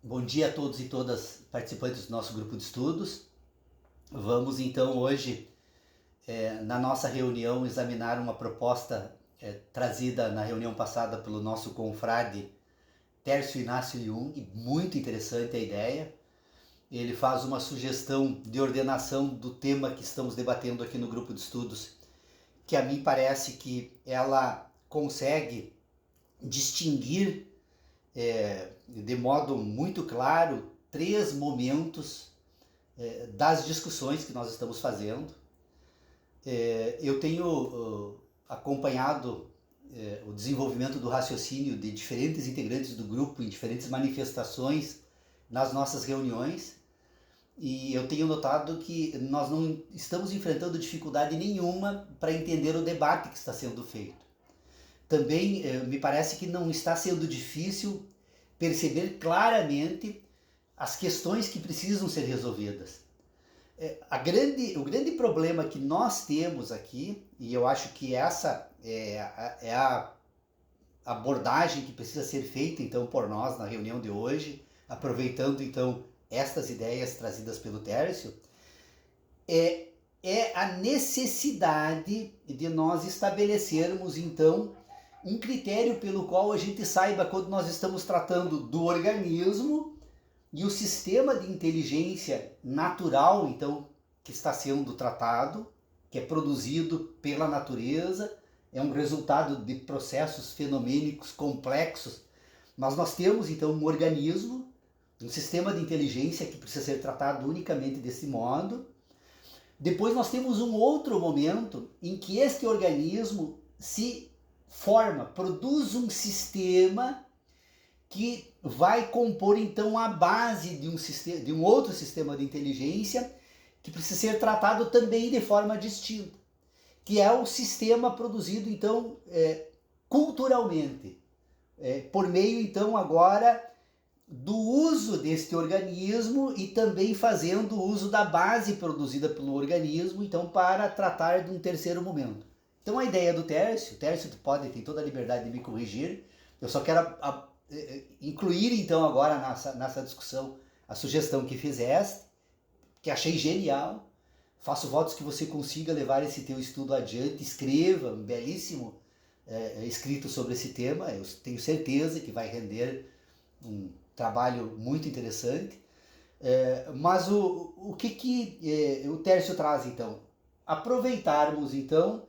Bom dia a todos e todas participantes do nosso grupo de estudos. Vamos então hoje, na nossa reunião, examinar uma proposta trazida na reunião passada pelo nosso confrade Tércio Inácio Jung. Muito interessante a ideia. Ele faz uma sugestão de ordenação do tema que estamos debatendo aqui no grupo de estudos, que a mim parece que ela consegue distinguir de modo muito claro três momentos das discussões que nós estamos fazendo. Eu tenho acompanhado o desenvolvimento do raciocínio de diferentes integrantes do grupo em diferentes manifestações nas nossas reuniões, e eu tenho notado que nós não estamos enfrentando dificuldade nenhuma para entender o debate que está sendo feito. Também me parece que não está sendo difícil perceber claramente as questões que precisam ser resolvidas. O grande problema que nós temos aqui, e eu acho que essa é a abordagem que precisa ser feita então por nós na reunião de hoje, aproveitando então estas ideias trazidas pelo Tércio, é a necessidade de nós estabelecermos então um critério pelo qual a gente saiba quando nós estamos tratando do organismo e o sistema de inteligência natural, então, que está sendo tratado, que é produzido pela natureza, é um resultado de processos fenomênicos complexos. Mas nós temos, então, um organismo, um sistema de inteligência que precisa ser tratado unicamente desse modo. Depois nós temos um outro momento em que este organismo se produz um sistema que vai compor então a base de um outro sistema de inteligência que precisa ser tratado também de forma distinta, que é o sistema produzido então culturalmente, por meio então agora do uso deste organismo e também fazendo uso da base produzida pelo organismo então para tratar de um terceiro momento. Então a ideia do Tércio tem toda a liberdade de me corrigir, eu só quero incluir então agora nessa discussão a sugestão que fizeste, que achei genial. Faço votos que você consiga levar esse teu estudo adiante, escreva um belíssimo escrito sobre esse tema, eu tenho certeza que vai render um trabalho muito interessante. Mas o que o Tércio traz então? Aproveitarmos então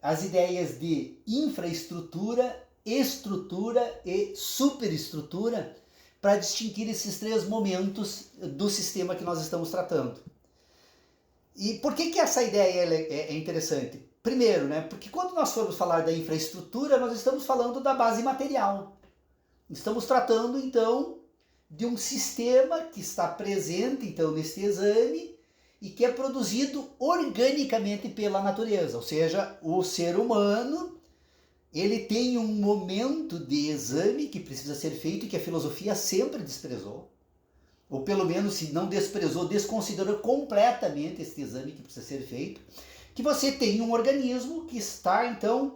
as ideias de infraestrutura, estrutura e superestrutura para distinguir esses três momentos do sistema que nós estamos tratando. E por que essa ideia é interessante? Primeiro, porque quando nós formos falar da infraestrutura, nós estamos falando da base material. Estamos tratando então de um sistema que está presente então neste exame e que é produzido organicamente pela natureza, ou seja, o ser humano ele tem um momento de exame que precisa ser feito e que a filosofia sempre desprezou, ou pelo menos se não desprezou, desconsiderou completamente este exame que precisa ser feito, que você tem um organismo que está então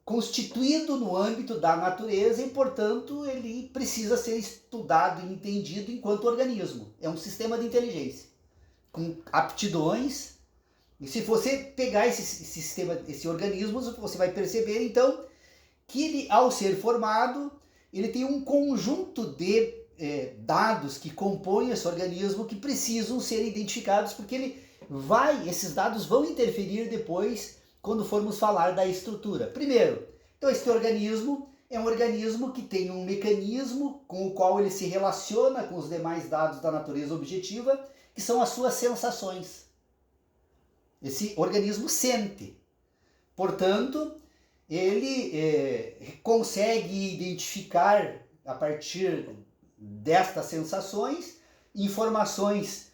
constituído no âmbito da natureza e, portanto, ele precisa ser estudado e entendido enquanto organismo. É um sistema de inteligência com aptidões, e se você pegar esse organismo, você vai perceber então que ele, ao ser formado, ele tem um conjunto de dados que compõem esse organismo que precisam ser identificados, porque esses dados vão interferir depois quando formos falar da estrutura. Primeiro, então este organismo é um organismo que tem um mecanismo com o qual ele se relaciona com os demais dados da natureza objetiva, que são as suas sensações. Esse organismo sente. Portanto, ele consegue identificar, a partir destas sensações, informações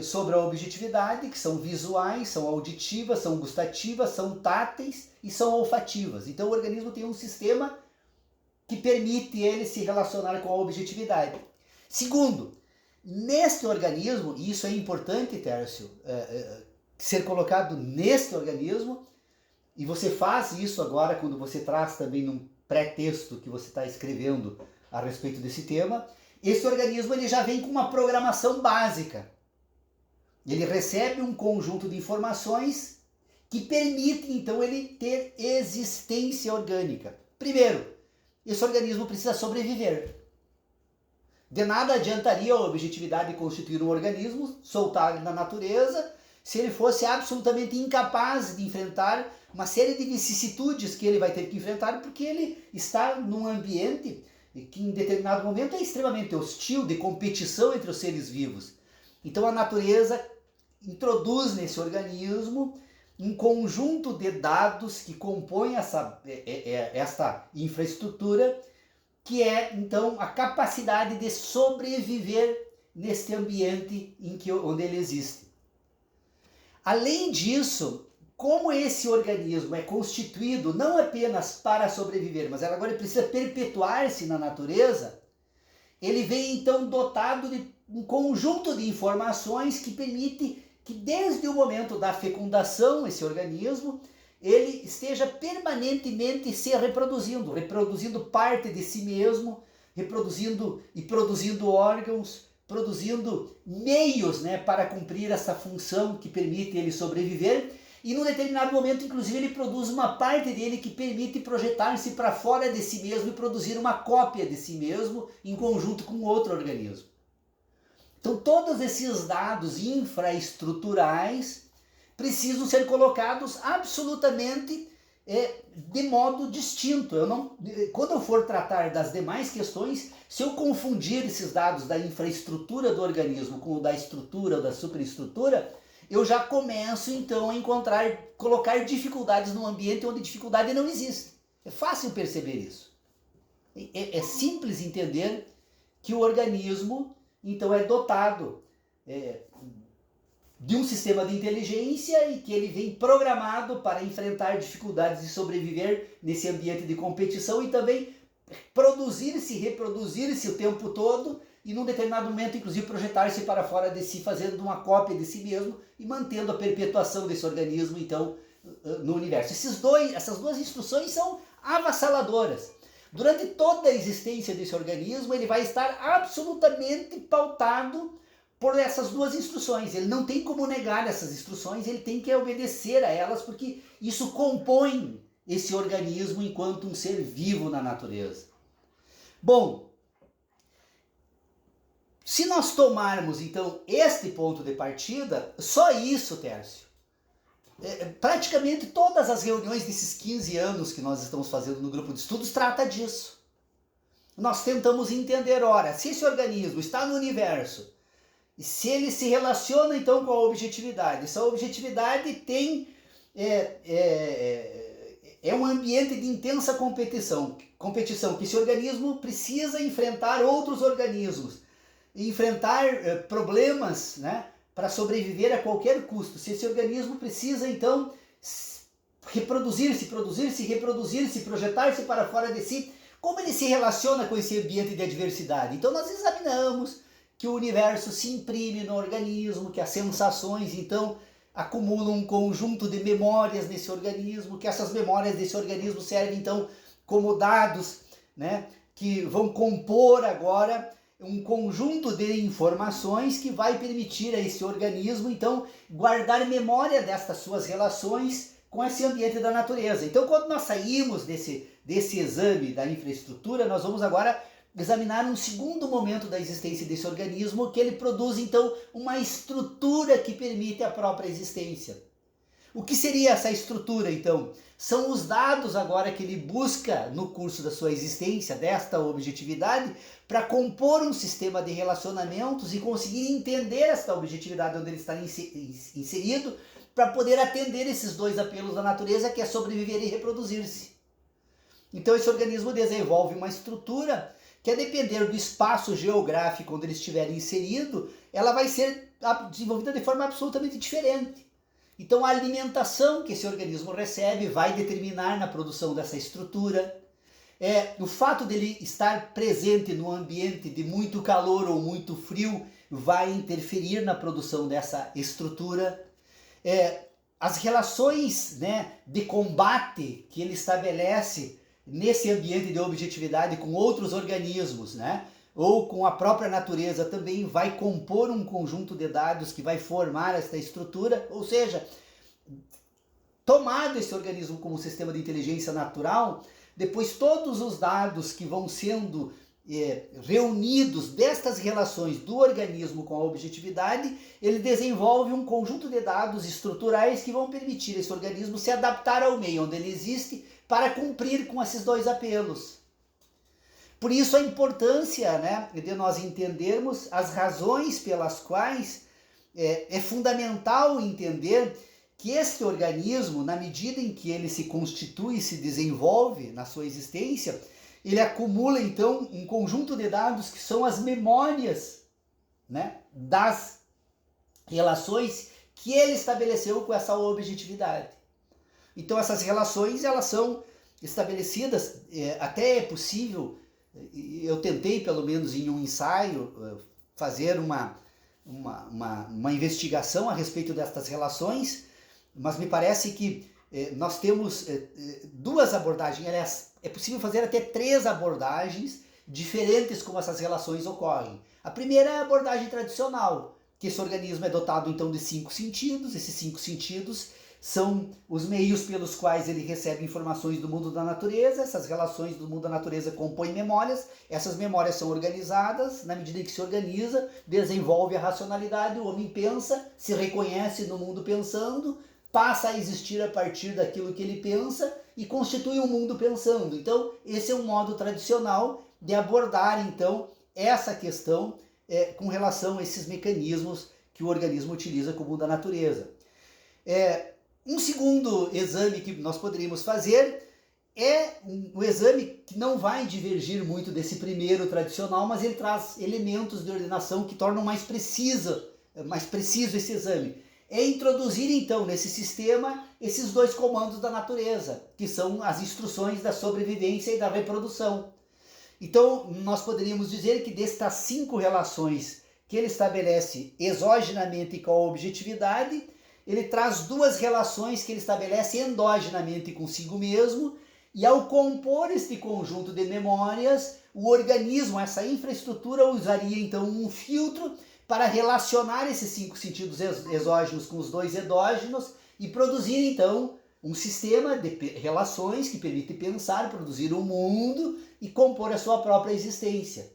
sobre a objetividade, que são visuais, são auditivas, são gustativas, são táteis e são olfativas. Então o organismo tem um sistema que permite ele se relacionar com a objetividade. Segundo, neste organismo, e isso é importante, Tércio, ser colocado neste organismo, e você faz isso agora quando você traz também num pré-texto que você está escrevendo a respeito desse tema, esse organismo ele já vem com uma programação básica. Ele recebe um conjunto de informações que permitem, então, ele ter existência orgânica. Primeiro, esse organismo precisa sobreviver. De nada adiantaria a objetividade de constituir um organismo, soltar ele na natureza, se ele fosse absolutamente incapaz de enfrentar uma série de vicissitudes que ele vai ter que enfrentar, porque ele está num ambiente que em determinado momento é extremamente hostil, de competição entre os seres vivos. Então a natureza introduz nesse organismo um conjunto de dados que compõem essa infraestrutura, que é então a capacidade de sobreviver neste ambiente onde ele existe. Além disso, como esse organismo é constituído não apenas para sobreviver, mas agora ele precisa perpetuar-se na natureza, ele vem então dotado de um conjunto de informações que permite que desde o momento da fecundação, esse organismo, ele esteja permanentemente se reproduzindo parte de si mesmo, reproduzindo e produzindo órgãos, produzindo meios, né, para cumprir essa função que permite ele sobreviver. E num determinado momento, inclusive, ele produz uma parte dele que permite projetar-se para fora de si mesmo e produzir uma cópia de si mesmo em conjunto com outro organismo. Então todos esses dados infraestruturais precisam ser colocados absolutamente de modo distinto. Quando eu for tratar das demais questões, se eu confundir esses dados da infraestrutura do organismo com o da estrutura ou da superestrutura, eu já começo então a colocar dificuldades num ambiente onde dificuldade não existe. É fácil perceber isso. É simples entender que o organismo então é dotado de um sistema de inteligência e que ele vem programado para enfrentar dificuldades e sobreviver nesse ambiente de competição e também produzir-se, reproduzir-se o tempo todo e num determinado momento inclusive projetar-se para fora de si, fazendo uma cópia de si mesmo e mantendo a perpetuação desse organismo então no universo. Essas duas instruções são avassaladoras. Durante toda a existência desse organismo, ele vai estar absolutamente pautado por essas duas instruções. Ele não tem como negar essas instruções, ele tem que obedecer a elas, porque isso compõe esse organismo enquanto um ser vivo na natureza. Bom, se nós tomarmos então este ponto de partida, só isso, Tércio, praticamente todas as reuniões desses 15 anos que nós estamos fazendo no grupo de estudos trata disso. Nós tentamos entender, ora, se esse organismo está no universo, e se ele se relaciona então com a objetividade, essa objetividade tem um ambiente de intensa competição, que esse organismo precisa enfrentar outros organismos, enfrentar problemas, né, para sobreviver a qualquer custo. Se esse organismo precisa, então, reproduzir-se, projetar-se para fora de si, como ele se relaciona com esse ambiente de adversidade? Então nós examinamos que o universo se imprime no organismo, que as sensações, então, acumulam um conjunto de memórias nesse organismo, que essas memórias desse organismo servem, então, como dados, né, que vão compor agora um conjunto de informações que vai permitir a esse organismo, então, guardar memória destas suas relações com esse ambiente da natureza. Então, quando nós saímos desse exame da infraestrutura, nós vamos agora examinar um segundo momento da existência desse organismo, que ele produz, então, uma estrutura que permite a própria existência. O que seria essa estrutura, então? São os dados agora que ele busca no curso da sua existência, desta objetividade, para compor um sistema de relacionamentos e conseguir entender esta objetividade onde ele está inserido, para poder atender esses dois apelos da natureza, que é sobreviver e reproduzir-se. Então esse organismo desenvolve uma estrutura que, a depender do espaço geográfico onde ele estiver inserido, ela vai ser desenvolvida de forma absolutamente diferente. Então a alimentação que esse organismo recebe vai determinar na produção dessa estrutura. O fato dele estar presente num ambiente de muito calor ou muito frio vai interferir na produção dessa estrutura. As relações, né, de combate que ele estabelece nesse ambiente de objetividade com outros organismos, né, ou com a própria natureza também vai compor um conjunto de dados que vai formar esta estrutura, ou seja, tomado esse organismo como sistema de inteligência natural, depois todos os dados que vão sendo reunidos destas relações do organismo com a objetividade, ele desenvolve um conjunto de dados estruturais que vão permitir esse organismo se adaptar ao meio onde ele existe para cumprir com esses dois apelos. Por isso a importância, né, de nós entendermos as razões pelas quais é fundamental entender que este organismo, na medida em que ele se constitui e se desenvolve na sua existência, ele acumula então um conjunto de dados que são as memórias, né, das relações que ele estabeleceu com essa objetividade. Então essas relações, elas são estabelecidas, até é possível, eu tentei pelo menos em um ensaio fazer uma investigação a respeito destas relações, mas me parece que nós temos duas abordagens, aliás, é possível fazer até 3 abordagens diferentes como essas relações ocorrem. A primeira é a abordagem tradicional, que esse organismo é dotado então de 5 sentidos, esses 5 sentidos são os meios pelos quais ele recebe informações do mundo da natureza, essas relações do mundo da natureza compõem memórias, essas memórias são organizadas, na medida em que se organiza, desenvolve a racionalidade, o homem pensa, se reconhece no mundo pensando, passa a existir a partir daquilo que ele pensa e constitui um mundo pensando. Então, esse é um modo tradicional de abordar, então, essa questão com relação a esses mecanismos que o organismo utiliza com o mundo da natureza. Um segundo exame que nós poderíamos fazer é um exame que não vai divergir muito desse primeiro tradicional, mas ele traz elementos de ordenação que tornam mais preciso esse exame. É introduzir então nesse sistema esses 2 comandos da natureza, que são as instruções da sobrevivência e da reprodução. Então nós poderíamos dizer que destas 5 relações que ele estabelece exogenamente com a objetividade, ele traz 2 relações que ele estabelece endogenamente consigo mesmo, e ao compor este conjunto de memórias, o organismo, essa infraestrutura, usaria então um filtro para relacionar esses 5 sentidos exógenos com os 2 endógenos e produzir então um sistema de relações que permite pensar, produzir um mundo e compor a sua própria existência.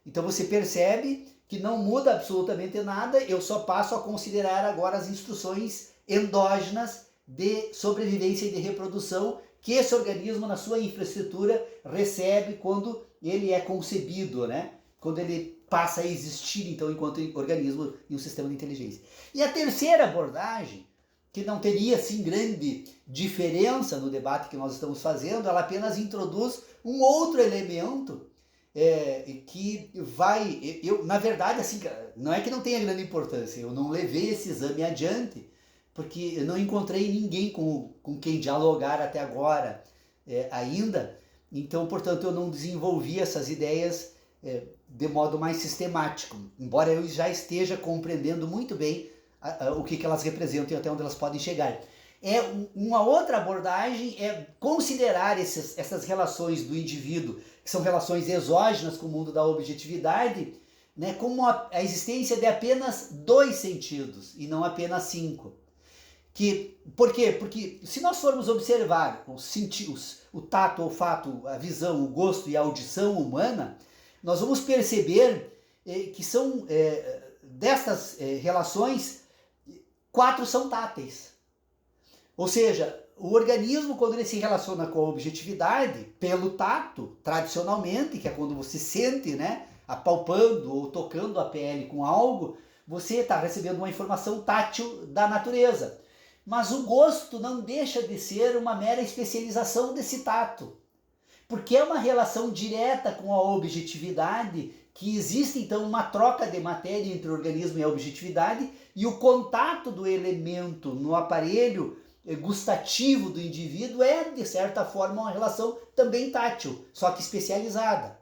Então você percebe que não muda absolutamente nada, eu só passo a considerar agora as instruções endógenas de sobrevivência e de reprodução que esse organismo, na sua infraestrutura, recebe quando ele é concebido, né? Quando ele passa a existir, então, enquanto organismo e um sistema de inteligência. E a terceira abordagem, que não teria, assim, grande diferença no debate que nós estamos fazendo, ela apenas introduz um outro elemento que vai... na verdade, assim, não é que não tenha grande importância, eu não levei esse exame adiante, porque eu não encontrei ninguém com quem dialogar até agora ainda, então, portanto, eu não desenvolvi essas ideias de modo mais sistemático, embora eu já esteja compreendendo muito bem o que elas representam e até onde elas podem chegar. Uma outra abordagem é considerar essas relações do indivíduo, que são relações exógenas com o mundo da objetividade, né, como a existência de apenas 2 sentidos e não apenas 5. Por quê? Porque se nós formos observar os sentidos, o tato, o olfato, a visão, o gosto e a audição humana, nós vamos perceber que são destas relações, 4 são táteis. Ou seja, o organismo, quando ele se relaciona com a objetividade, pelo tato, tradicionalmente, que é quando você sente, né, apalpando ou tocando a pele com algo, você está recebendo uma informação tátil da natureza. Mas o gosto não deixa de ser uma mera especialização desse tato, porque é uma relação direta com a objetividade, que existe então uma troca de matéria entre o organismo e a objetividade, e o contato do elemento no aparelho gustativo do indivíduo é, de certa forma, uma relação também tátil, só que especializada.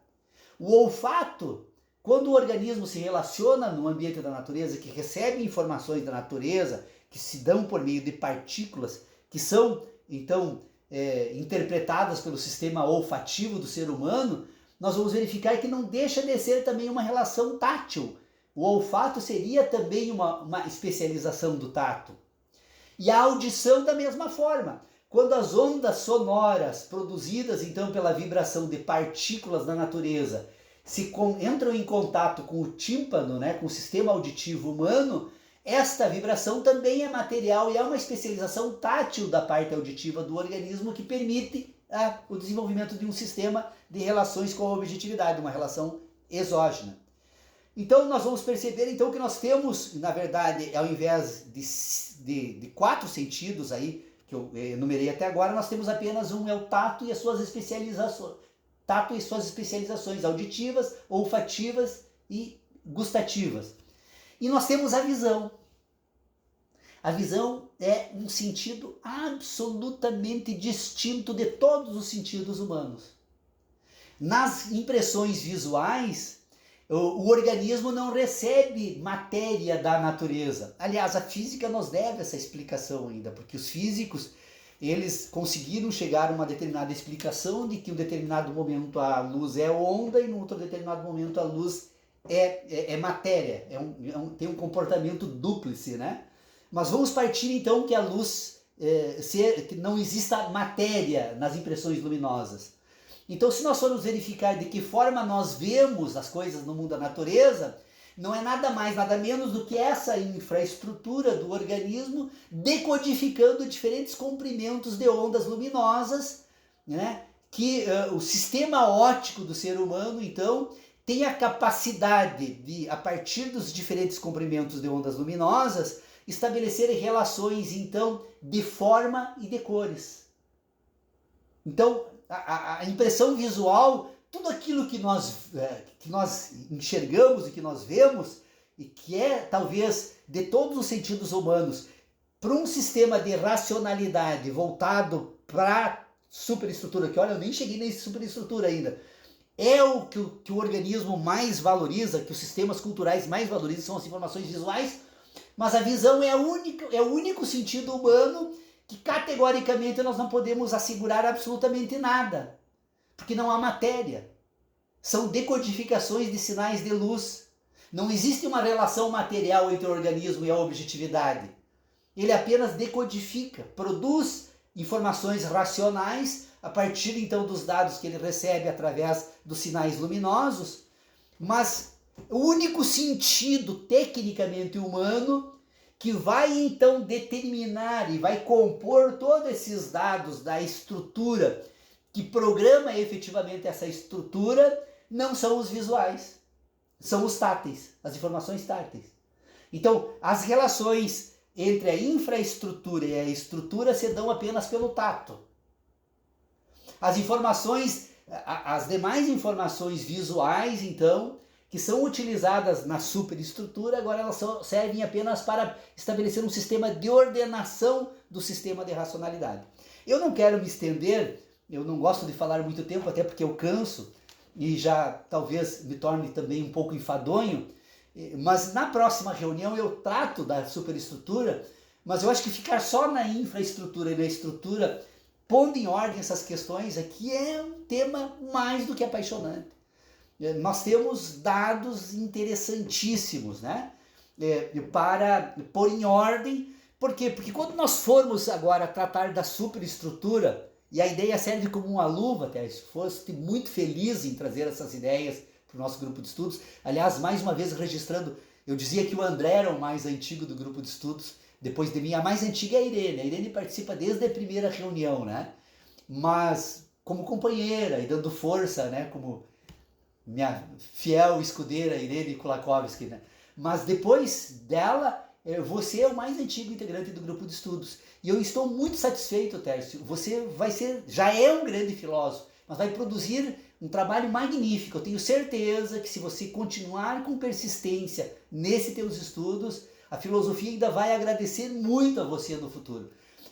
O olfato, quando o organismo se relaciona no ambiente da natureza, que recebe informações da natureza, que se dão por meio de partículas, que são, então, interpretadas pelo sistema olfativo do ser humano, nós vamos verificar que não deixa de ser também uma relação tátil. O olfato seria também uma especialização do tato. E a audição da mesma forma. Quando as ondas sonoras produzidas então pela vibração de partículas da natureza entram em contato com o tímpano, né, com o sistema auditivo humano, esta vibração também é material e é uma especialização tátil da parte auditiva do organismo que permite o desenvolvimento de um sistema de relações com a objetividade, uma relação exógena. Então nós vamos perceber então que nós temos, na verdade, ao invés de 4 sentidos aí, que eu enumerei até agora, nós temos apenas um, é o tato e as suas especializações. Tato e suas especializações auditivas, olfativas e gustativas. E nós temos a visão. A visão é um sentido absolutamente distinto de todos os sentidos humanos. Nas impressões visuais, o organismo não recebe matéria da natureza. Aliás, a física nos deve essa explicação ainda, porque os físicos, eles conseguiram chegar a uma determinada explicação de que em um determinado momento a luz é onda e em outro determinado momento a luz é matéria, tem um comportamento dúplice, né? Mas vamos partir então que a luz, que não exista matéria nas impressões luminosas. Então, se nós formos verificar de que forma nós vemos as coisas no mundo da natureza, não é nada mais, nada menos do que essa infraestrutura do organismo decodificando diferentes comprimentos de ondas luminosas, né? Que o sistema óptico do ser humano, então, tem a capacidade de, a partir dos diferentes comprimentos de ondas luminosas, estabelecer relações, então, de forma e de cores. Então, a impressão visual, tudo aquilo que nós enxergamos e que nós vemos, e que é, talvez, de todos os sentidos humanos, para um sistema de racionalidade voltado para a superestrutura, que olha, eu nem cheguei nessa superestrutura ainda, é o que o organismo mais valoriza, que os sistemas culturais mais valorizam, são as informações visuais, mas a visão é o único sentido humano que categoricamente nós não podemos assegurar absolutamente nada, porque não há matéria. São decodificações de sinais de luz. Não existe uma relação material entre o organismo e a objetividade. Ele apenas decodifica, produz informações racionais a partir então dos dados que ele recebe através dos sinais luminosos, mas o único sentido tecnicamente humano que vai então determinar e vai compor todos esses dados da estrutura que programa efetivamente essa estrutura não são os visuais, são os táteis, as informações táteis. Então, as relações entre a infraestrutura e a estrutura se dão apenas pelo tato. As informações, as demais informações visuais, então, que são utilizadas na superestrutura, agora elas servem apenas para estabelecer um sistema de ordenação do sistema de racionalidade. Eu não quero me estender, eu não gosto de falar muito tempo, até porque eu canso e já talvez me torne também um pouco enfadonho, mas na próxima reunião eu trato da superestrutura, mas eu acho que ficar só na infraestrutura e na estrutura, pondo em ordem essas questões aqui, é um tema mais do que apaixonante. Nós temos dados interessantíssimos, né? Para pôr em ordem. Por quê? Porque quando nós formos agora tratar da superestrutura, e a ideia serve como uma luva, até se fosse muito feliz em trazer essas ideias para o nosso grupo de estudos. Aliás, mais uma vez registrando, eu dizia que o André era o mais antigo do grupo de estudos, depois de mim a mais antiga é a Irene. A Irene participa desde a primeira reunião, né? Mas como companheira e dando força, né? Como minha fiel escudeira Irene Kulakovski, né? Mas depois dela, você é o mais antigo integrante do grupo de estudos. E eu estou muito satisfeito, Tércio. Você já é um grande filósofo, mas vai produzir um trabalho magnífico. Eu tenho certeza que se você continuar com persistência nesses teus estudos, a filosofia ainda vai agradecer muito a você no futuro.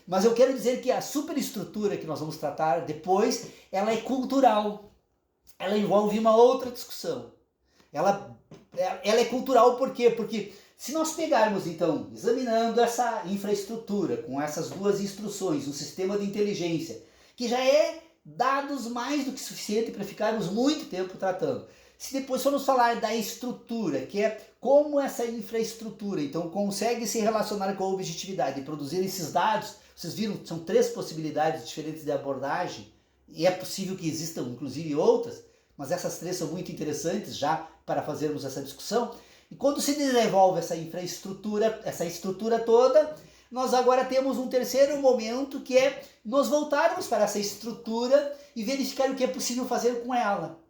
Mas eu quero dizer que a superestrutura que nós vamos tratar depois, ela é cultural. Ela envolve uma outra discussão. Ela é cultural por quê? Porque se nós pegarmos, então, examinando essa infraestrutura com essas duas instruções, um sistema de inteligência, que já é dados mais do que suficiente para ficarmos muito tempo tratando. Se depois formos falar da estrutura, que é como essa infraestrutura então consegue se relacionar com a objetividade e produzir esses dados, vocês viram, são 3 possibilidades diferentes de abordagem, e é possível que existam inclusive outras, mas essas 3 são muito interessantes já para fazermos essa discussão. E quando se desenvolve essa infraestrutura, essa estrutura toda, nós agora temos um terceiro momento, que é nós voltarmos para essa estrutura e verificar o que é possível fazer com ela.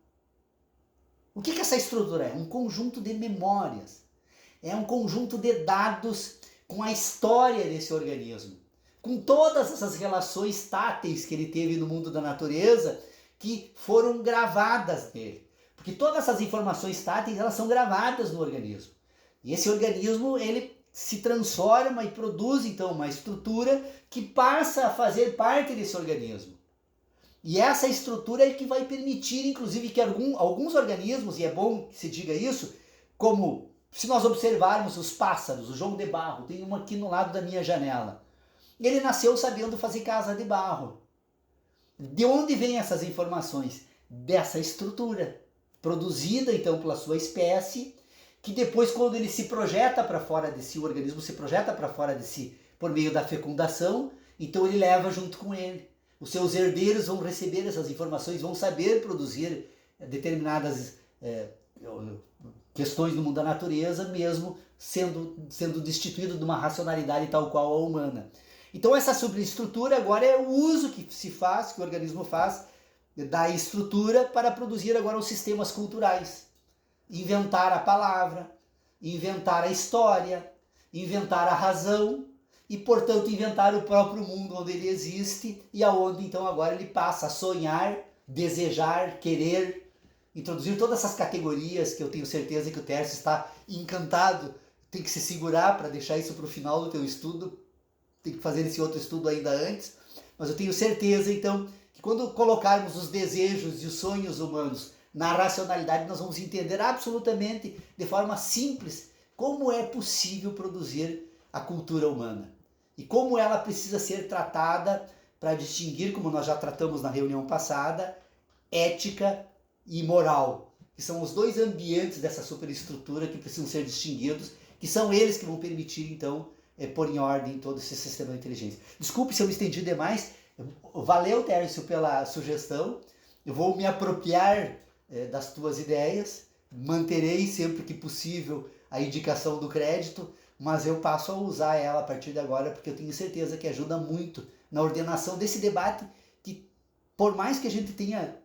O que essa estrutura é? Um conjunto de memórias. É um conjunto de dados com a história desse organismo, com todas essas relações táteis que ele teve no mundo da natureza, que foram gravadas nele. Porque todas essas informações táteis, elas são gravadas no organismo. E esse organismo, ele se transforma e produz então uma estrutura que passa a fazer parte desse organismo. E essa estrutura é que vai permitir, inclusive, que alguns organismos, e é bom que se diga isso, como se nós observarmos os pássaros, o João de Barro, tem um aqui no lado da minha janela. Ele nasceu sabendo fazer casa de barro. De onde vêm essas informações? Dessa estrutura, produzida então pela sua espécie, que depois, quando ele se projeta para fora de si, o organismo se projeta para fora de si por meio da fecundação, então ele leva junto com ele. Os seus herdeiros vão receber essas informações, vão saber produzir determinadas questões no mundo da natureza, mesmo sendo destituído de uma racionalidade tal qual a humana. Então essa superestrutura agora é o uso que se faz, que o organismo faz, da estrutura para produzir agora os sistemas culturais. Inventar a palavra, inventar a história, inventar a razão e, portanto, inventar o próprio mundo onde ele existe e aonde, então, agora ele passa a sonhar, desejar, querer, introduzir todas essas categorias que eu tenho certeza que o Tércio está encantado, tem que se segurar para deixar isso para o final do teu estudo, tem que fazer esse outro estudo ainda antes, mas eu tenho certeza, então, que quando colocarmos os desejos e os sonhos humanos na racionalidade, nós vamos entender absolutamente, de forma simples, como é possível produzir a cultura humana. E como ela precisa ser tratada para distinguir, como nós já tratamos na reunião passada, ética e moral, que são os 2 ambientes dessa superestrutura que precisam ser distinguidos, que são eles que vão permitir, então, pôr em ordem todo esse sistema de inteligência. Desculpe se eu me estendi demais. Valeu, Tércio, pela sugestão. Eu vou me apropriar das tuas ideias, manterei sempre que possível a indicação do crédito, mas eu passo a usar ela a partir de agora, porque eu tenho certeza que ajuda muito na ordenação desse debate que, por mais que a gente tenha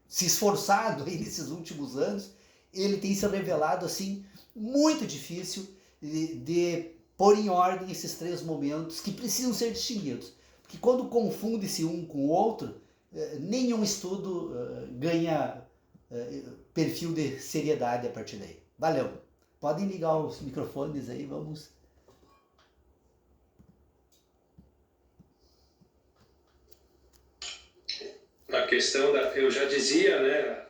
se esforçado aí nesses últimos anos, ele tem se revelado assim muito difícil de pôr em ordem esses 3 momentos que precisam ser distinguidos, porque quando confunde-se um com o outro, nenhum estudo ganha perfil de seriedade a partir daí. Valeu! Podem ligar os microfones aí, vamos. A questão eu já dizia, né,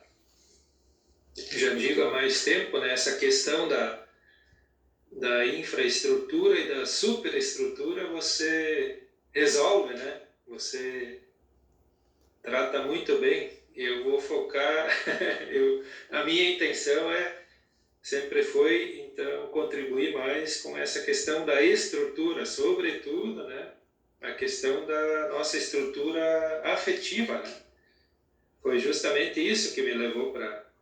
já digo há mais tempo, né, essa questão da infraestrutura e da superestrutura você resolve, né, você trata muito bem. Eu vou focar, a minha intenção sempre foi, então, contribuir mais com essa questão da estrutura, sobretudo, né, a questão da nossa estrutura afetiva, né? Foi justamente isso que me levou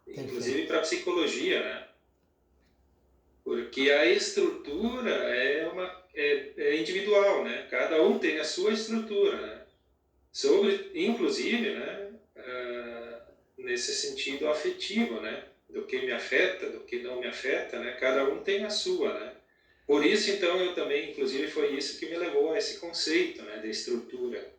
inclusive para a psicologia, né? Porque a estrutura é individual, né? Cada um tem a sua estrutura, né? Inclusive, né, nesse sentido afetivo, né, do que me afeta, do que não me afeta, né, cada um tem a sua, né. Por isso, então, eu também, inclusive, foi isso que me levou a esse conceito, né, de estrutura.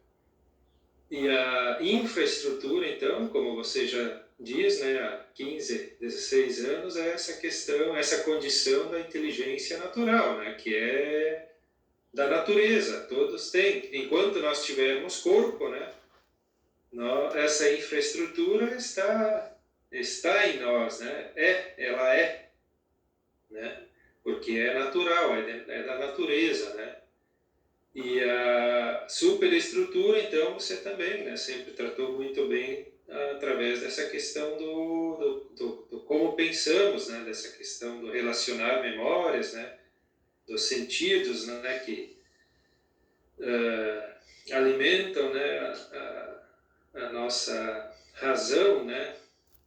E a infraestrutura, então, como você já diz, né, há 15, 16 anos, é essa questão, essa condição da inteligência natural, né, que é da natureza, todos têm. Enquanto nós tivermos corpo, né, essa infraestrutura está em nós, né? Ela é, né? Porque é natural, é da natureza, né? E a superestrutura, então, você também, né, sempre tratou muito bem através dessa questão do como pensamos, né, dessa questão do relacionar memórias, né, dos sentidos, né, que alimentam, né, a nossa razão, né,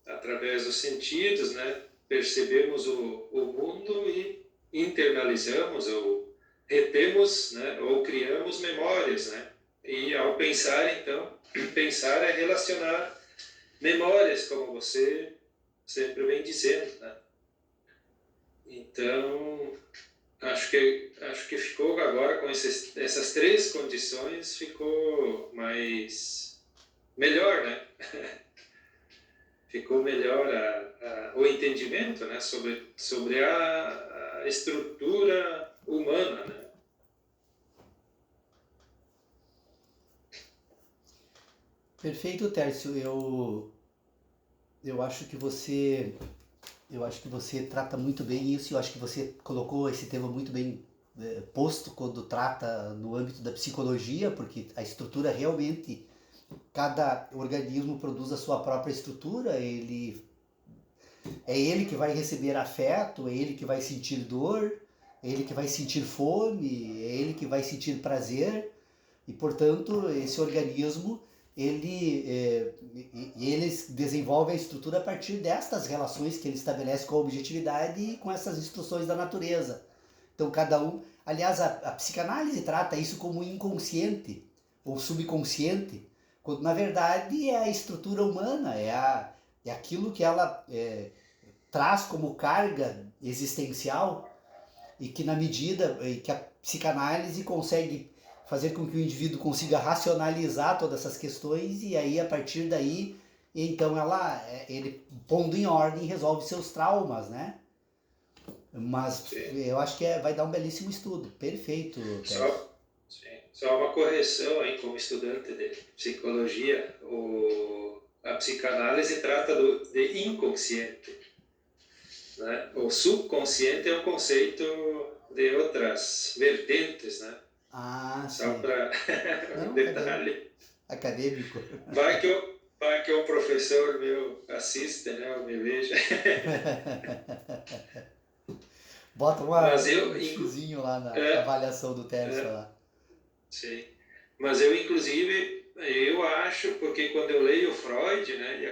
através dos sentidos, né, percebemos o mundo e internalizamos ou retemos, né, ou criamos memórias, né? E ao pensar, então, pensar é relacionar memórias, como você sempre vem dizendo, né? Então, acho que ficou agora com essas três condições, ficou mais melhor, né? Ficou melhor o entendimento, né, sobre a estrutura humana, né? Perfeito, Tércio. Eu acho que você trata muito bem isso. Eu acho que você colocou esse tema muito bem posto quando trata no âmbito da psicologia, porque a estrutura realmente, cada organismo produz a sua própria estrutura. É ele que vai receber afeto, é ele que vai sentir dor, é ele que vai sentir fome, é ele que vai sentir prazer. E, portanto, esse organismo, ele desenvolve a estrutura a partir destas relações que ele estabelece com a objetividade e com essas instruções da natureza. Então, cada um... Aliás, a psicanálise trata isso como inconsciente ou subconsciente, quando, na verdade, é a estrutura humana, é aquilo que ela traz como carga existencial e que, na medida que a psicanálise consegue fazer com que o indivíduo consiga racionalizar todas essas questões, e aí, a partir daí, então ele, pondo em ordem, resolve seus traumas, né? Mas Sim. eu acho que vai dar um belíssimo estudo. Perfeito, Tércio. Só uma correção aí, como estudante de psicologia, a psicanálise trata de inconsciente, né? O subconsciente é um conceito de outras vertentes, né? Ah, Só sim. para um Não, detalhe. acadêmico. Vai que o professor meu assiste, né? Ou me veja. Bota Mas um xizinho lá na é, avaliação do Tércio é, lá. sim. Mas inclusive, eu acho, porque quando eu leio Freud, né, e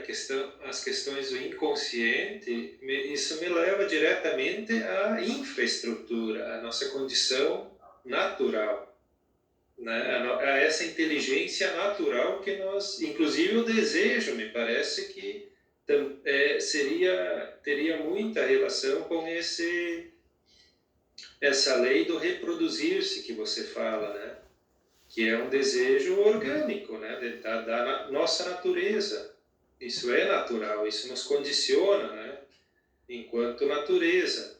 as questões do inconsciente, isso me leva diretamente à infraestrutura, à nossa condição natural, né, a essa inteligência natural que nós, inclusive o desejo, me parece que teria muita relação com essa lei do reproduzir-se que você fala, né? Que é um desejo orgânico, né, da nossa natureza. Isso é natural, isso nos condiciona, né, enquanto natureza.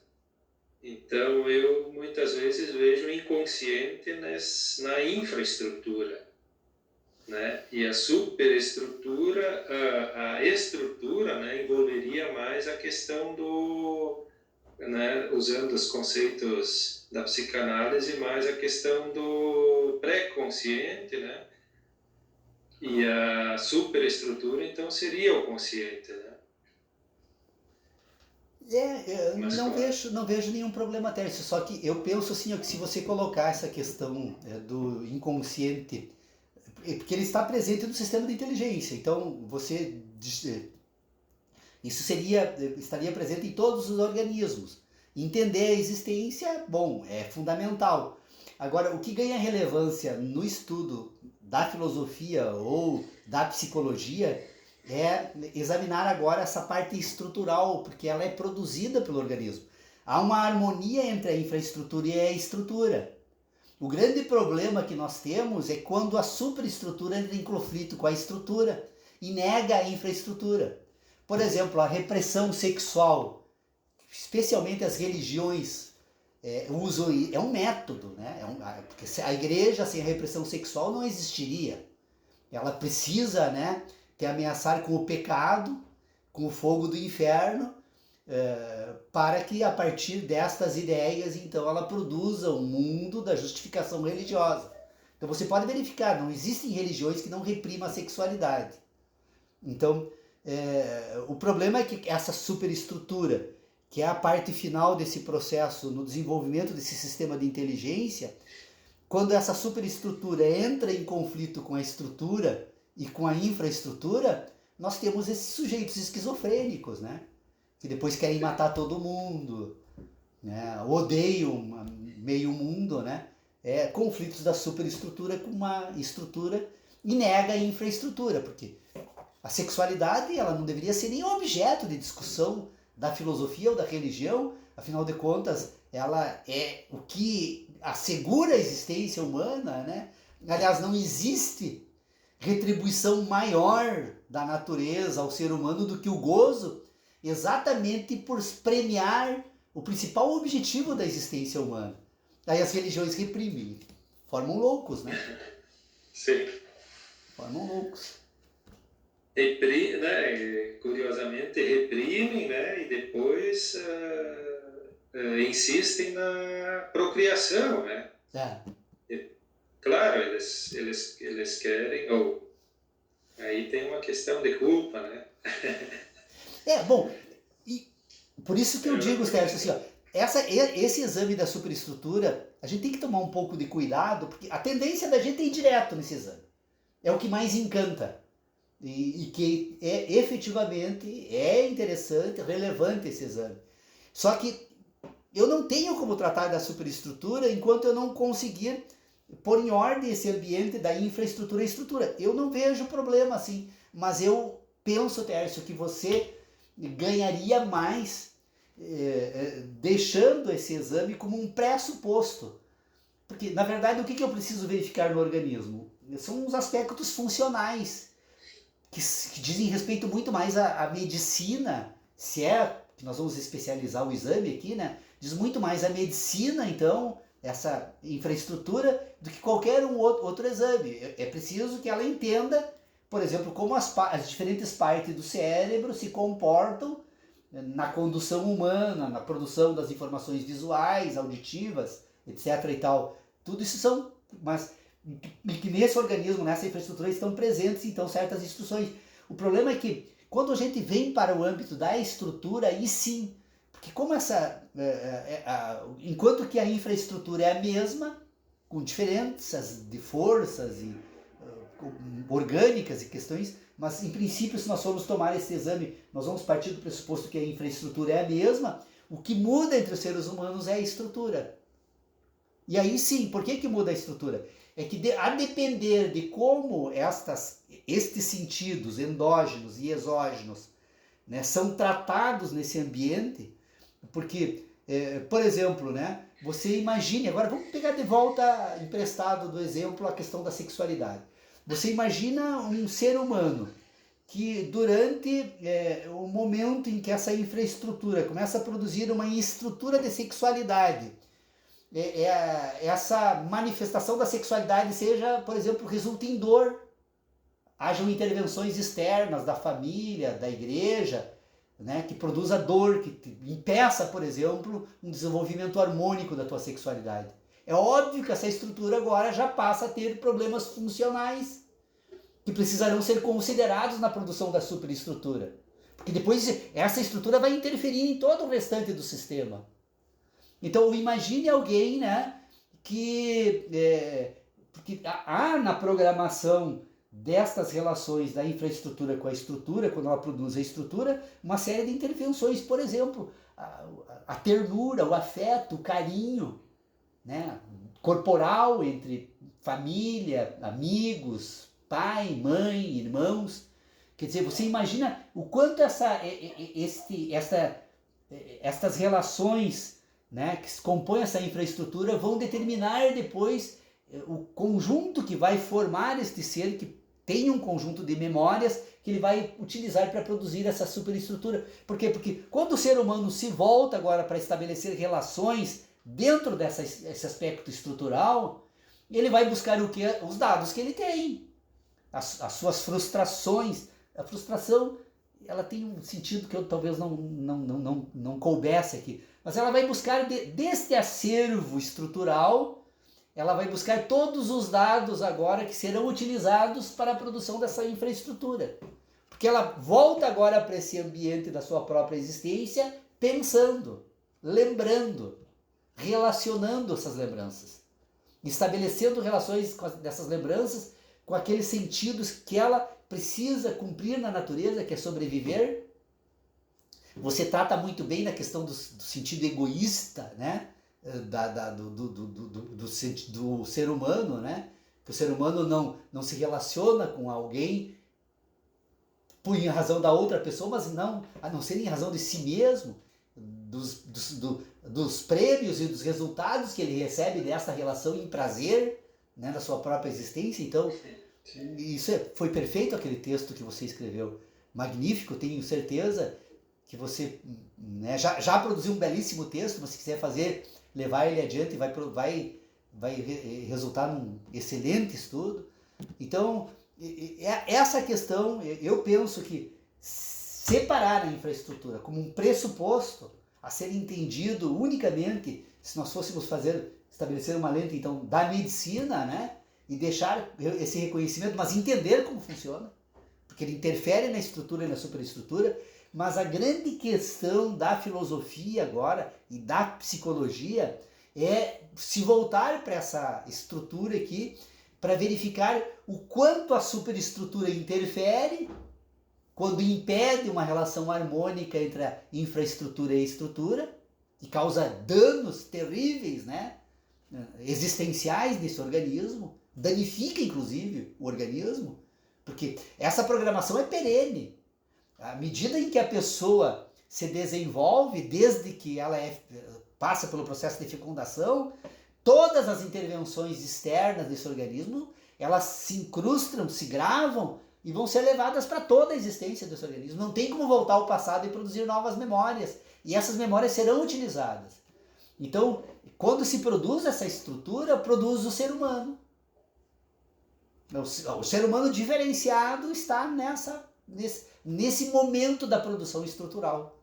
Então, eu muitas vezes vejo o inconsciente na infraestrutura, né, e a superestrutura, a estrutura, né, envolveria mais a questão né, usando os conceitos da psicanálise, mais a questão do pré-consciente, né? E a superestrutura, então, seria o consciente, né? Mas claro, Não vejo nenhum problema, Tércio, só que eu penso assim, ó, que se você colocar essa questão do inconsciente, porque ele está presente no sistema de inteligência, então isso estaria presente em todos os organismos. Entender a existência, bom, é fundamental. Agora, o que ganha relevância no estudo da filosofia ou da psicologia é examinar agora essa parte estrutural, porque ela é produzida pelo organismo. Há uma harmonia entre a infraestrutura e a estrutura. O grande problema que nós temos é quando a superestrutura entra em conflito com a estrutura e nega a infraestrutura. Por exemplo, a repressão sexual, especialmente as religiões usam, é um método, né? Porque a igreja sem a repressão sexual não existiria. Ela precisa, né, te ameaçar com o pecado, com o fogo do inferno, para que a partir destas ideias, então, ela produza um mundo da justificação religiosa. Então você pode verificar, não existem religiões que não reprimam a sexualidade. Então, o problema é que essa superestrutura, que é a parte final desse processo no desenvolvimento desse sistema de inteligência, quando essa superestrutura entra em conflito com a estrutura e com a infraestrutura, nós temos esses sujeitos esquizofrênicos, né? Que depois querem matar todo mundo, né? Odeiam meio mundo, né? Conflitos da superestrutura com uma estrutura e nega a infraestrutura, porque a sexualidade ela não deveria ser nem objeto de discussão da filosofia ou da religião, afinal de contas, ela é o que assegura a existência humana, né? Aliás, não existe retribuição maior da natureza ao ser humano do que o gozo, exatamente por premiar o principal objetivo da existência humana. Aí as religiões reprimem, formam loucos, né? Sim. Formam loucos. Curiosamente reprimem, né? E depois insistem na procriação, né? Claro, eles querem, ou aí tem uma questão de culpa, né? Bom, e por isso que eu digo, Sérgio, assim, ó, esse exame da superestrutura, a gente tem que tomar um pouco de cuidado, porque a tendência da gente é ir direto nesse exame. É o que mais encanta. E que efetivamente é interessante, relevante esse exame. Só que eu não tenho como tratar da superestrutura enquanto eu não conseguir pôr em ordem esse ambiente da infraestrutura e estrutura. Eu não vejo problema assim, mas eu penso, Tércio, que você ganharia mais deixando esse exame como um pressuposto. Porque, na verdade, o que eu preciso verificar no organismo? São os aspectos funcionais, que dizem respeito muito mais à medicina, se é que nós vamos especializar o exame aqui, né? Diz muito mais a medicina, então, essa infraestrutura, do que qualquer outro exame. É preciso que ela entenda, por exemplo, como as diferentes partes do cérebro se comportam na condução humana, na produção das informações visuais, auditivas, etc. e tal. Tudo isso são... E que nesse organismo, nessa infraestrutura, estão presentes, então, certas instruções. O problema é que, quando a gente vem para o âmbito da estrutura, aí sim, porque como enquanto que a infraestrutura é a mesma, com diferenças de forças e orgânicas e questões, mas, em princípio, se nós formos tomar esse exame, nós vamos partir do pressuposto que a infraestrutura é a mesma, o que muda entre os seres humanos é a estrutura. E aí sim, por que muda a estrutura? É que a depender de como estes sentidos endógenos e exógenos, né, são tratados nesse ambiente, porque, por exemplo, né, você imagine, agora vamos pegar de volta emprestado do exemplo a questão da sexualidade. Você imagina um ser humano que durante o momento em que essa infraestrutura começa a produzir uma estrutura de sexualidade, essa manifestação da sexualidade seja, por exemplo, resulte em dor, hajam intervenções externas da família, da igreja, né, que produza dor, que impeça, por exemplo, um desenvolvimento harmônico da tua sexualidade. É óbvio que essa estrutura agora já passa a ter problemas funcionais que precisarão ser considerados na produção da superestrutura. Porque depois essa estrutura vai interferir em todo o restante do sistema. Então imagine alguém, né, porque há na programação destas relações da infraestrutura com a estrutura, quando ela produz a estrutura, uma série de intervenções, por exemplo, a ternura, o afeto, o carinho, né, corporal entre família, amigos, pai, mãe, irmãos. Quer dizer, você imagina o quanto estas relações, né, que compõem essa infraestrutura vão determinar depois o conjunto que vai formar este ser, que tem um conjunto de memórias que ele vai utilizar para produzir essa superestrutura. Por quê? Porque quando o ser humano se volta agora para estabelecer relações dentro desse aspecto estrutural, ele vai buscar o quê? Os dados que ele tem, as suas frustrações. A frustração, ela tem um sentido que eu talvez não coubesse aqui, mas ela vai buscar deste acervo estrutural ela vai buscar todos os dados agora que serão utilizados para a produção dessa infraestrutura. Porque ela volta agora para esse ambiente da sua própria existência, pensando, lembrando, relacionando essas lembranças, estabelecendo relações dessas lembranças com aqueles sentidos que ela precisa cumprir na natureza, que é sobreviver. Você trata muito bem na questão do sentido egoísta, né? Do ser humano, né? Que o ser humano não se relaciona com alguém por em razão da outra pessoa, mas não, a não ser em razão de si mesmo, dos prêmios e dos resultados que ele recebe dessa relação em prazer, né, da sua própria existência. Então, isso foi perfeito, aquele texto que você escreveu. Magnífico, tenho certeza que você, né, já produziu um belíssimo texto, mas se quiser levar ele adiante, vai resultar num excelente estudo. Então, essa questão, eu penso que separar a infraestrutura como um pressuposto a ser entendido unicamente, se nós fôssemos estabelecer uma lente, então, da medicina, né, e deixar esse reconhecimento, mas entender como funciona, porque ele interfere na estrutura e na superestrutura. Mas a grande questão da filosofia agora e da psicologia é se voltar para essa estrutura aqui, para verificar o quanto a superestrutura interfere quando impede uma relação harmônica entre a infraestrutura e a estrutura, e causa danos terríveis, né, existenciais nesse organismo, danifica inclusive o organismo, porque essa programação é perene. À medida em que a pessoa se desenvolve, desde que ela passa pelo processo de fecundação, todas as intervenções externas desse organismo, elas se incrustam, se gravam e vão ser levadas para toda a existência desse organismo. Não tem como voltar ao passado e produzir novas memórias. E essas memórias serão utilizadas. Então, quando se produz essa estrutura, produz o ser humano. O ser humano diferenciado está nesse momento da produção estrutural.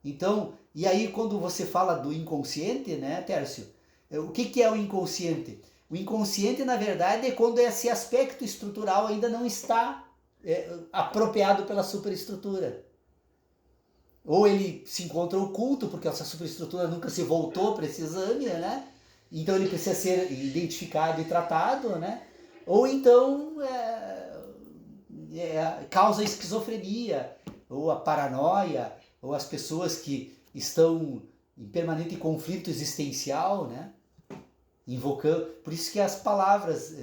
Então, e aí quando você fala do inconsciente, né, Tércio? O que é o inconsciente? O inconsciente, na verdade, é quando esse aspecto estrutural ainda não está apropriado pela superestrutura. Ou ele se encontra oculto, porque essa superestrutura nunca se voltou para esse exame, né? Então ele precisa ser identificado e tratado, né? Ou então causa a esquizofrenia, ou a paranoia, ou as pessoas que estão em permanente conflito existencial, né? Invocando. Por isso que as palavras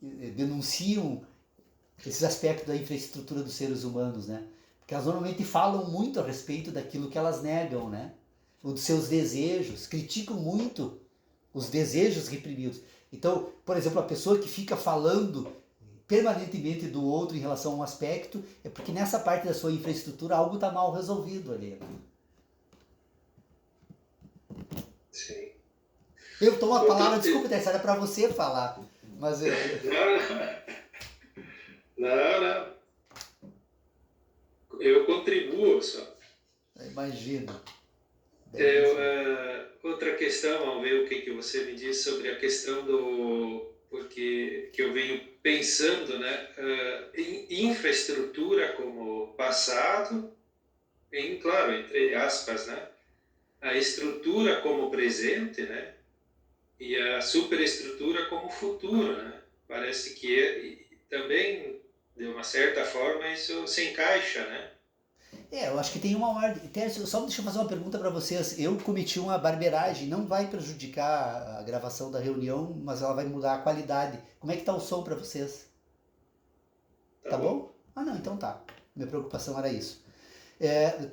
denunciam esses aspectos da infraestrutura dos seres humanos, né? Porque elas normalmente falam muito a respeito daquilo que elas negam, né? Ou dos seus desejos, criticam muito os desejos reprimidos. Então, por exemplo, a pessoa que fica falando permanentemente do outro em relação a um aspecto, é porque nessa parte da sua infraestrutura algo está mal resolvido ali. Né? Sim. Eu tomo a palavra, desculpa, Tessa, era para você falar. Mas Não. Eu contribuo só. Imagino. Outra questão, vamos ver o que você me diz sobre a questão porque que eu venho pensando, né, em infraestrutura como passado, claro, entre aspas, né, a estrutura como presente, né, e a superestrutura como futuro, né. Parece que também, de uma certa forma, isso se encaixa, né. Eu acho que tem uma ordem. Tércio, só deixa eu fazer uma pergunta para vocês. Eu cometi uma barbeiragem, não vai prejudicar a gravação da reunião, mas ela vai mudar a qualidade. Como é que tá o som para vocês? Tá bom? Ah, não, então tá. Minha preocupação era isso.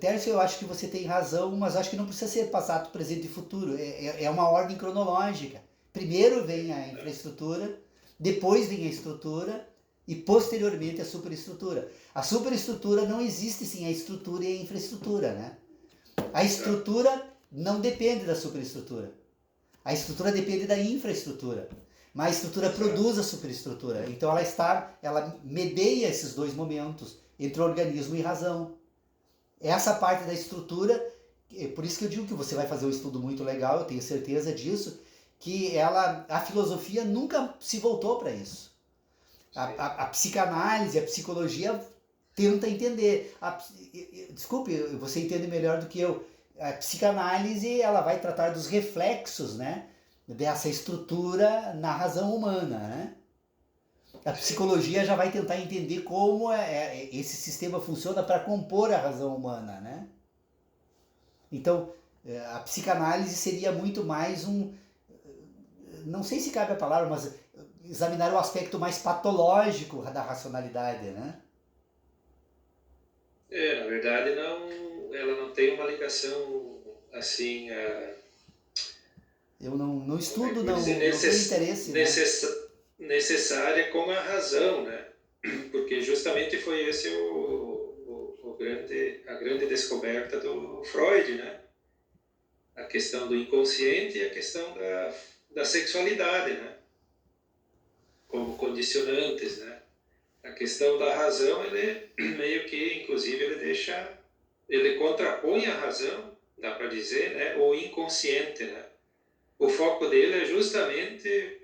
Tércio, eu acho que você tem razão, mas acho que não precisa ser passado, presente e futuro. É uma ordem cronológica. Primeiro vem a infraestrutura, depois vem a estrutura, e posteriormente a superestrutura. A superestrutura não existe sem a estrutura e a infraestrutura, né? A estrutura não depende da superestrutura. A estrutura depende da infraestrutura. Mas a estrutura produz a superestrutura. Então ela medeia esses dois momentos entre organismo e razão. Essa parte da estrutura, por isso que eu digo que você vai fazer um estudo muito legal, eu tenho certeza disso, que a filosofia nunca se voltou para isso. A psicanálise, a psicologia tenta entender. Desculpe, você entende melhor do que eu. A psicanálise, ela vai tratar dos reflexos, né, dessa estrutura na razão humana, né? A psicologia já vai tentar entender como esse sistema funciona para compor a razão humana, né? Então, a psicanálise seria muito mais não sei se cabe a palavra, mas examinar o aspecto mais patológico da racionalidade, né? Na verdade, ela não tem uma ligação assim, Eu não como é que estudo, eu vou não dizer, tenho interesse, né? necessária com a razão, né? Porque justamente foi esse a grande descoberta do Freud, né? A questão do inconsciente e a questão da sexualidade, né? Como condicionantes, né? A questão da razão, ele meio que, inclusive, ele contrapõe a razão, dá para dizer, né? O inconsciente, né? O foco dele é justamente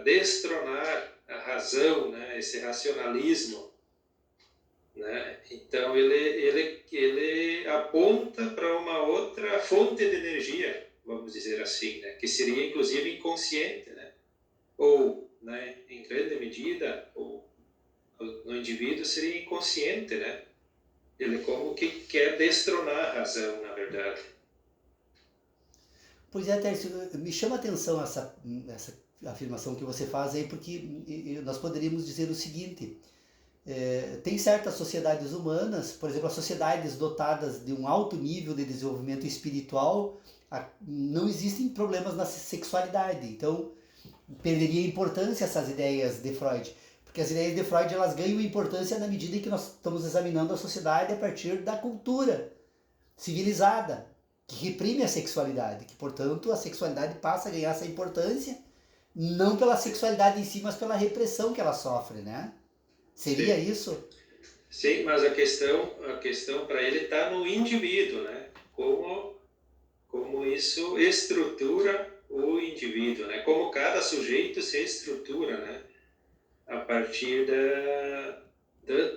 destronar a razão, né? Esse racionalismo, né? Então ele aponta para uma outra fonte de energia, vamos dizer assim, né? Que seria inclusive inconsciente, né? Ou, né, em grande medida, no indivíduo seria inconsciente, né? Ele como que quer destronar a razão, na verdade. Pois é, Tércio, me chama a atenção essa afirmação que você faz aí, porque nós poderíamos dizer o seguinte: tem certas sociedades humanas, por exemplo, as sociedades dotadas de um alto nível de desenvolvimento espiritual, não existem problemas na sexualidade. Então, perderia importância essas ideias de Freud, porque as ideias de Freud elas ganham importância na medida em que nós estamos examinando a sociedade a partir da cultura civilizada, que reprime a sexualidade, que, portanto, a sexualidade passa a ganhar essa importância, não pela sexualidade em si, mas pela repressão que ela sofre, né? Seria Sim. isso? Sim, mas a questão para ele está no indivíduo, né? Como isso estrutura o indivíduo, né? Como cada sujeito se estrutura, né? A partir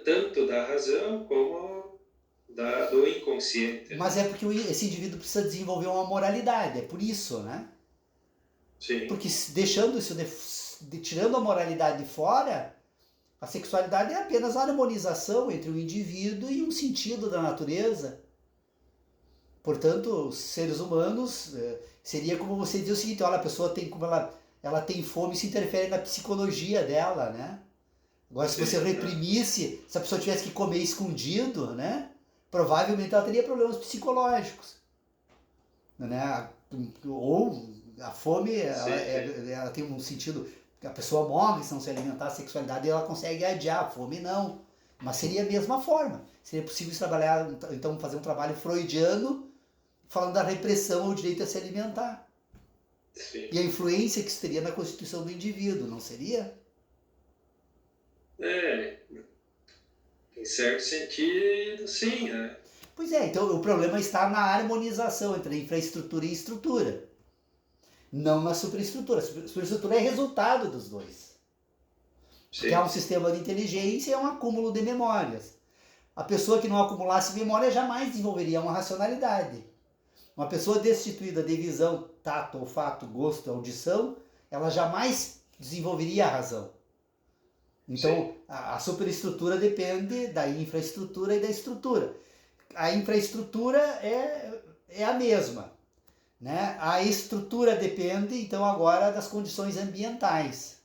tanto da razão como do inconsciente. Mas é porque esse indivíduo precisa desenvolver uma moralidade, é por isso, né? Sim. Porque deixando isso, tirando a moralidade de fora, a sexualidade é apenas a harmonização entre o indivíduo e um sentido da natureza. Portanto, os seres humanos, seria como você dizer o seguinte: olha, a pessoa tem como ela tem fome, isso interfere na psicologia dela, né? Agora, se você reprimisse, se a pessoa tivesse que comer escondido, né? Provavelmente ela teria problemas psicológicos, né? Ou a fome, ela tem um sentido, a pessoa morre se não se alimentar, a sexualidade ela consegue adiar, a fome não. Mas seria a mesma forma. Seria possível trabalhar, então, fazer um trabalho freudiano falando da repressão ao direito a se alimentar. Sim. E a influência que isso teria na constituição do indivíduo, não seria? Em certo sentido, sim, né? Pois é, então o problema está na harmonização entre a infraestrutura e estrutura. Não na superestrutura. A superestrutura é resultado dos dois. Porque Sim. há um sistema de inteligência e é um acúmulo de memórias. A pessoa que não acumulasse memória jamais desenvolveria uma racionalidade. Uma pessoa destituída de visão, tato, olfato, gosto, audição, ela jamais desenvolveria a razão. Então, a superestrutura depende da infraestrutura e da estrutura. A infraestrutura é a mesma, né? A estrutura depende, então, agora das condições ambientais.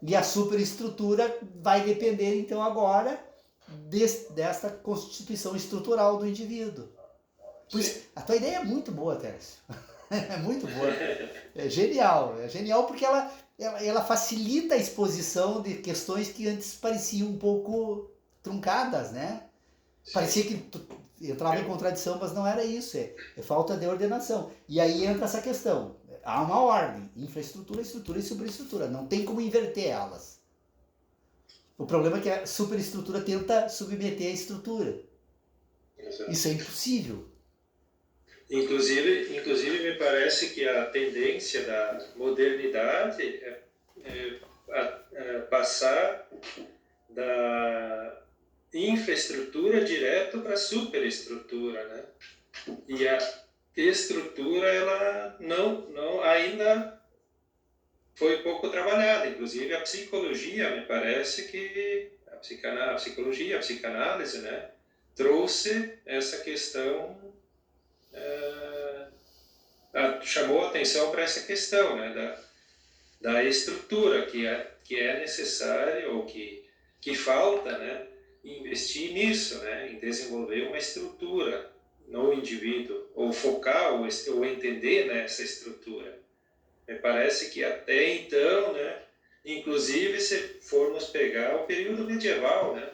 E a superestrutura vai depender, então, agora desta constituição estrutural do indivíduo. Pois, a tua ideia é muito boa, Tércio. É muito boa. É genial. É genial porque ela facilita a exposição de questões que antes pareciam um pouco truncadas, né? Parecia que entrava em contradição, mas não era isso. É falta de ordenação. E aí entra essa questão. Há uma ordem. Infraestrutura, estrutura e superestrutura. Não tem como inverter elas. O problema é que a superestrutura tenta submeter a estrutura. Exato. Isso é impossível. Inclusive me parece que a tendência da modernidade é passar da infraestrutura direto para a superestrutura, né? E a estrutura ela não ainda foi pouco trabalhada. Inclusive a psicologia, me parece que a psicologia, a psicanálise, né, trouxe essa questão, chamou a atenção para essa questão, né, da estrutura que é necessário ou que falta, né, investir nisso, né, em desenvolver uma estrutura no indivíduo, ou focar ou entender, né, essa estrutura. Me parece que até então, né, inclusive se formos pegar o período medieval, né,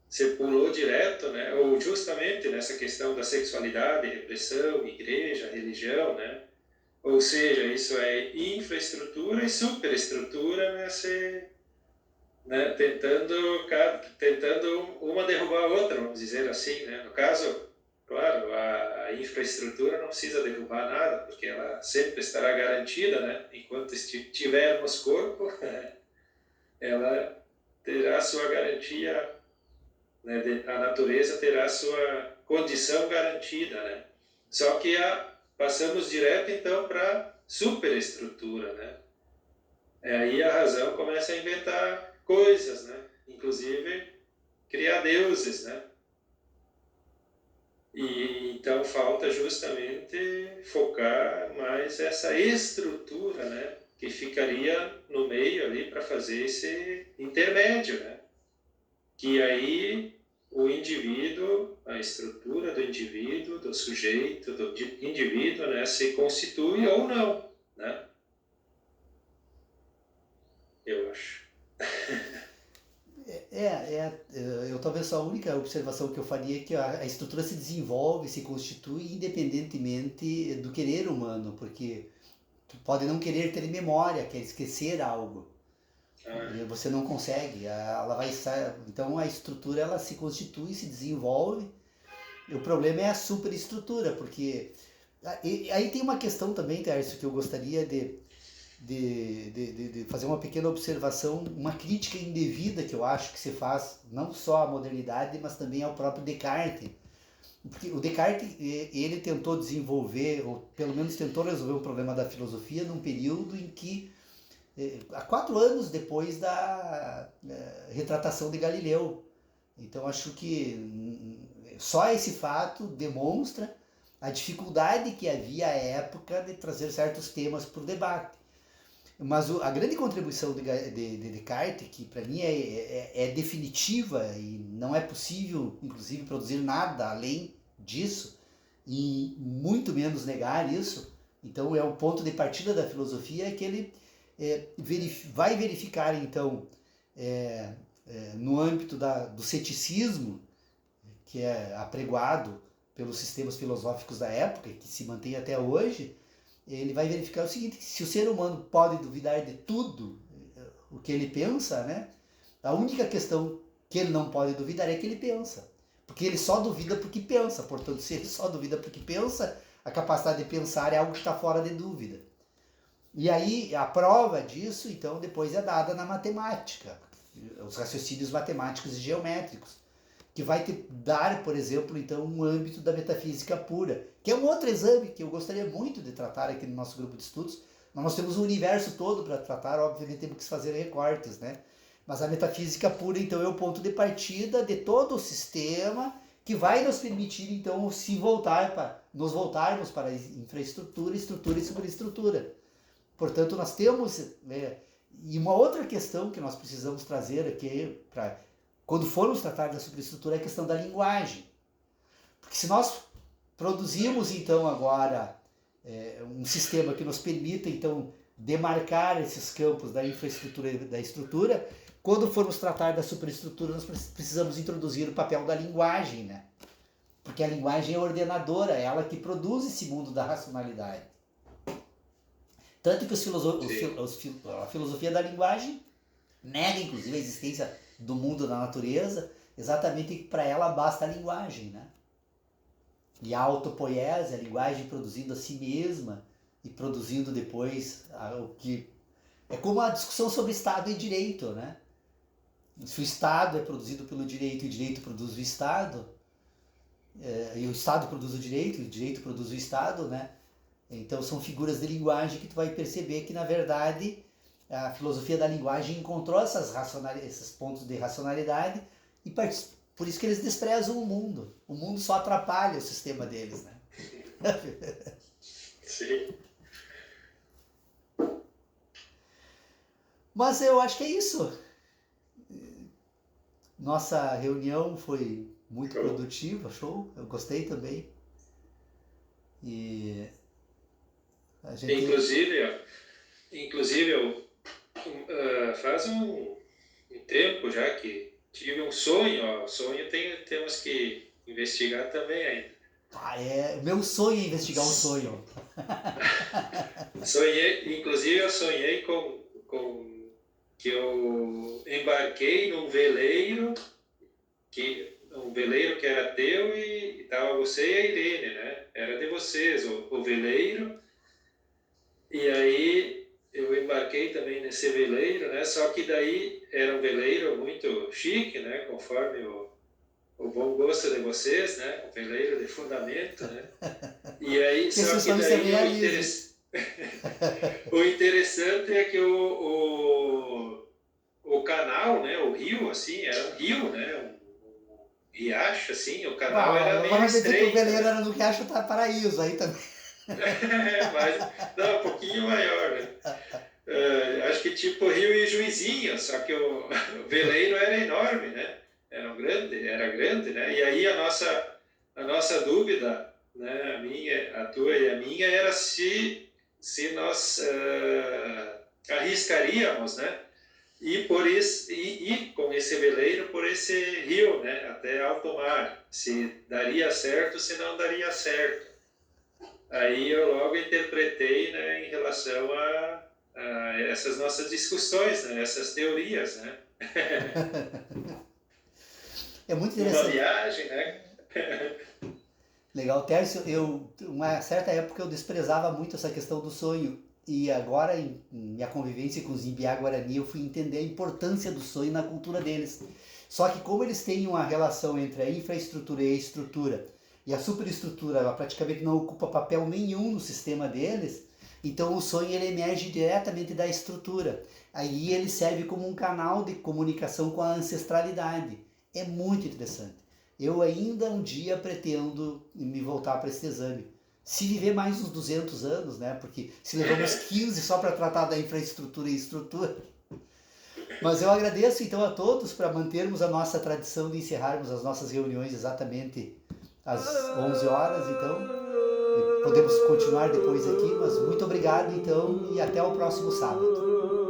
você pulou direto, né, ou justamente nessa questão da sexualidade, repressão, igreja, religião, né, ou seja, isso é infraestrutura e superestrutura, né, né, tentando uma derrubar a outra, vamos dizer assim, né? No caso, claro, a infraestrutura não precisa derrubar nada, porque ela sempre estará garantida, né? Enquanto tivermos corpo, ela terá sua garantia, né? A natureza terá sua condição garantida, né? Só que passamos direto, então, para superestrutura, né? Aí a razão começa a inventar coisas, né? Inclusive criar deuses, né? E então falta justamente focar mais essa estrutura, né? Que ficaria no meio ali para fazer esse intermédio, né? Que aí o indivíduo, a estrutura do indivíduo, do sujeito, do indivíduo, né? Se constitui ou não, né? Eu acho. Eu talvez a única observação que eu faria é que a estrutura se desenvolve, se constitui independentemente do querer humano, porque tu pode não querer ter memória, quer esquecer algo. Você não consegue, ela vai estar, então a estrutura ela se constitui, se desenvolve. E o problema é a superestrutura, porque aí tem uma questão também, Tércio, que eu gostaria de fazer uma pequena observação, uma crítica indevida que eu acho que se faz não só à modernidade, mas também ao próprio Descartes. Porque o Descartes, ele tentou desenvolver, ou pelo menos tentou resolver o problema da filosofia num período em que, há 4 anos depois da retratação de Galileu. Então acho que só esse fato demonstra a dificuldade que havia à época de trazer certos temas para o debate. Mas a grande contribuição de Descartes, que para mim é definitiva e não é possível, inclusive, produzir nada além disso, e muito menos negar isso, então é o ponto de partida da filosofia, é que ele vai verificar, então, no âmbito do ceticismo, que é apregoado pelos sistemas filosóficos da época, que se mantém até hoje, ele vai verificar o seguinte: se o ser humano pode duvidar de tudo o que ele pensa, né, a única questão que ele não pode duvidar é que ele pensa. Porque ele só duvida porque pensa. Portanto, se ele só duvida porque pensa, a capacidade de pensar é algo que está fora de dúvida. E aí, a prova disso, então, depois é dada na matemática, os raciocínios matemáticos e geométricos, que vai te dar, por exemplo, então, um âmbito da metafísica pura, que é um outro exame que eu gostaria muito de tratar aqui no nosso grupo de estudos. Nós temos o universo todo para tratar, obviamente temos que fazer recortes, né? Mas a metafísica pura, então, é o ponto de partida de todo o sistema que vai nos permitir, então, nos voltarmos para a infraestrutura, estrutura e superestrutura. Portanto, nós temos... e uma outra questão que nós precisamos trazer aqui, quando formos tratar da superestrutura, é a questão da linguagem. Porque se nós produzimos, então, agora um sistema que nos permita, então, demarcar esses campos da infraestrutura e da estrutura, quando formos tratar da superestrutura, nós precisamos introduzir o papel da linguagem, né? Porque a linguagem é ordenadora, é ela que produz esse mundo da racionalidade. Tanto que a filosofia da linguagem nega, inclusive, a existência do mundo da natureza, exatamente para ela basta a linguagem, né? E a autopoiese, a linguagem produzindo a si mesma e produzindo depois o que... É como a discussão sobre Estado e direito, né? Se o Estado é produzido pelo direito e o direito produz o Estado, e o Estado produz o direito produz o Estado, né? Então são figuras de linguagem que tu vai perceber que, na verdade, a filosofia da linguagem encontrou esses pontos de racionalidade e por isso que eles desprezam o mundo. O mundo só atrapalha o sistema deles, né? Sim. Mas eu acho que é isso. Nossa reunião foi muito produtiva, show. Eu gostei também. E a gente... Inclusive eu, faz um tempo já que tive um sonho. Ó, sonho temos que investigar também ainda. Meu sonho é investigar um sonho. Inclusive eu sonhei com que eu embarquei num veleiro que era teu e estava você e a Irene, né? Era de vocês o veleiro. E aí eu embarquei também nesse veleiro, né? Só que daí era um veleiro muito chique, né? Conforme o bom gosto de vocês, né? Um veleiro de fundamento, né? E aí, só que daí o interessante é que o canal, né? O rio, assim, era um rio, né? Um riacho, assim, o canal era meio estreito. O veleiro era no Riacho Paraíso, aí também. Mas, não, um pouquinho maior, né? Acho que tipo Rio e Juizinho, só que o veleiro era enorme, né? Era grande, né? E aí a nossa dúvida, né? A tua e a minha, era se nós arriscaríamos, né? E com esse veleiro por esse rio, né? Até alto mar, se daria certo, se não daria certo. Aí eu logo interpretei, né, em relação a essas nossas discussões, né, essas teorias, né? É muito interessante. Uma viagem, né? Legal, Tércio, uma certa época eu desprezava muito essa questão do sonho, e agora em minha convivência com os Imbiá Guarani eu fui entender a importância do sonho na cultura deles. Só que como eles têm uma relação entre a infraestrutura e a estrutura, e a superestrutura ela praticamente não ocupa papel nenhum no sistema deles, então o sonho ele emerge diretamente da estrutura. Aí ele serve como um canal de comunicação com a ancestralidade. É muito interessante. Eu ainda um dia pretendo me voltar para esse exame. Se viver mais uns 200 anos, né? Porque se levamos 15 só para tratar da infraestrutura e estrutura. Mas eu agradeço então a todos para mantermos a nossa tradição de encerrarmos as nossas reuniões exatamente às 11 horas, então podemos continuar depois aqui, mas muito obrigado então e até o próximo sábado.